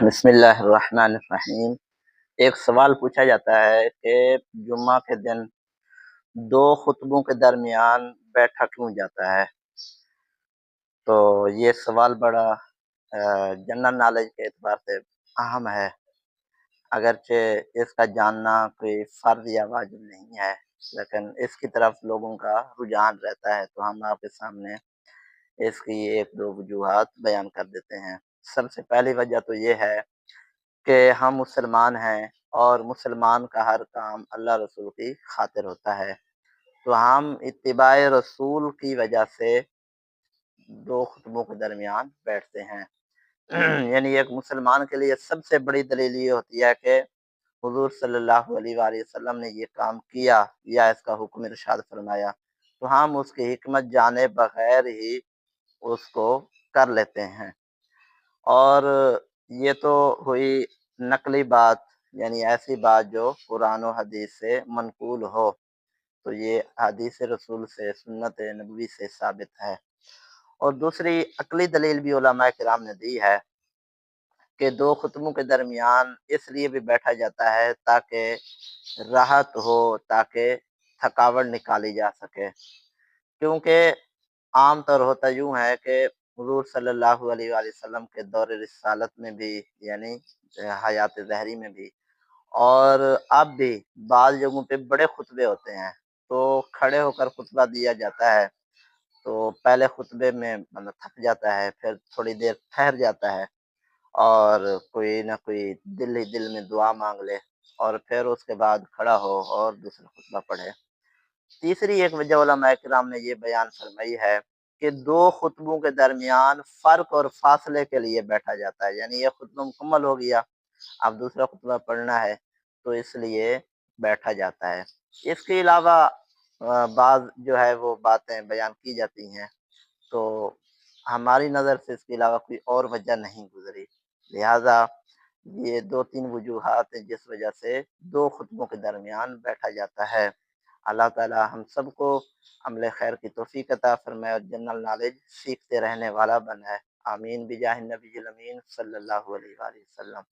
بسم اللہ الرحمن الرحیم۔ ایک سوال پوچھا جاتا ہے کہ جمعہ کے دن دو خطبوں کے درمیان بیٹھا کیوں جاتا ہے؟ تو یہ سوال بڑا جنرل نالج کے اعتبار سے اہم ہے، اگرچہ اس کا جاننا کوئی فرض یا واجب نہیں ہے، لیکن اس کی طرف لوگوں کا رجحان رہتا ہے، تو ہم آپ کے سامنے اس کی ایک دو وجوہات بیان کر دیتے ہیں۔ سب سے پہلی وجہ تو یہ ہے کہ ہم مسلمان ہیں اور مسلمان کا ہر کام اللہ رسول کی خاطر ہوتا ہے، تو ہم اتباع رسول کی وجہ سے دو خطبوں کے درمیان بیٹھتے ہیں۔ یعنی ایک مسلمان کے لیے سب سے بڑی دلیل یہ ہوتی ہے کہ حضور صلی اللہ علیہ وآلہ وسلم نے یہ کام کیا یا اس کا حکم ارشاد فرمایا، تو ہم اس کی حکمت جانے بغیر ہی اس کو کر لیتے ہیں۔ اور یہ تو ہوئی نقلی بات، یعنی ایسی بات جو قرآن و حدیث سے منقول ہو، تو یہ حدیث رسول سے، سنت نبوی سے ثابت ہے۔ اور دوسری عقلی دلیل بھی علماء کرام نے دی ہے کہ دو خطبوں کے درمیان اس لیے بھی بیٹھا جاتا ہے تاکہ راحت ہو، تاکہ تھکاوٹ نکالی جا سکے، کیونکہ عام طور ہوتا یوں ہے کہ حضور صلی اللہ علیہ وآلہ وسلم کے دور رسالت میں بھی، یعنی حیات ظہری میں بھی، اور اب بھی بعض جگہوں پہ بڑے خطبے ہوتے ہیں، تو کھڑے ہو کر خطبہ دیا جاتا ہے، تو پہلے خطبے میں مطلب تھک جاتا ہے، پھر تھوڑی دیر ٹھہر جاتا ہے اور کوئی نہ کوئی دل ہی دل میں دعا مانگ لے، اور پھر اس کے بعد کھڑا ہو اور دوسرا خطبہ پڑھے۔ تیسری ایک وجہ علماء کرام نے یہ بیان فرمائی ہے کہ دو خطبوں کے درمیان فرق اور فاصلے کے لیے بیٹھا جاتا ہے، یعنی یہ خطبہ مکمل ہو گیا، اب دوسرا خطبہ پڑھنا ہے، تو اس لیے بیٹھا جاتا ہے۔ اس کے علاوہ بعض جو ہے وہ باتیں بیان کی جاتی ہیں، تو ہماری نظر سے اس کے علاوہ کوئی اور وجہ نہیں گزری، لہذا یہ دو تین وجوہات ہیں جس وجہ سے دو خطبوں کے درمیان بیٹھا جاتا ہے۔ اللہ تعالی ہم سب کو عمل خیر کی توفیق عطا فرمائے اور جنرل نالج سیکھتے رہنے والا بنائے، آمین بجاہ النبی الامین صلی اللہ علیہ وآلہ وسلم۔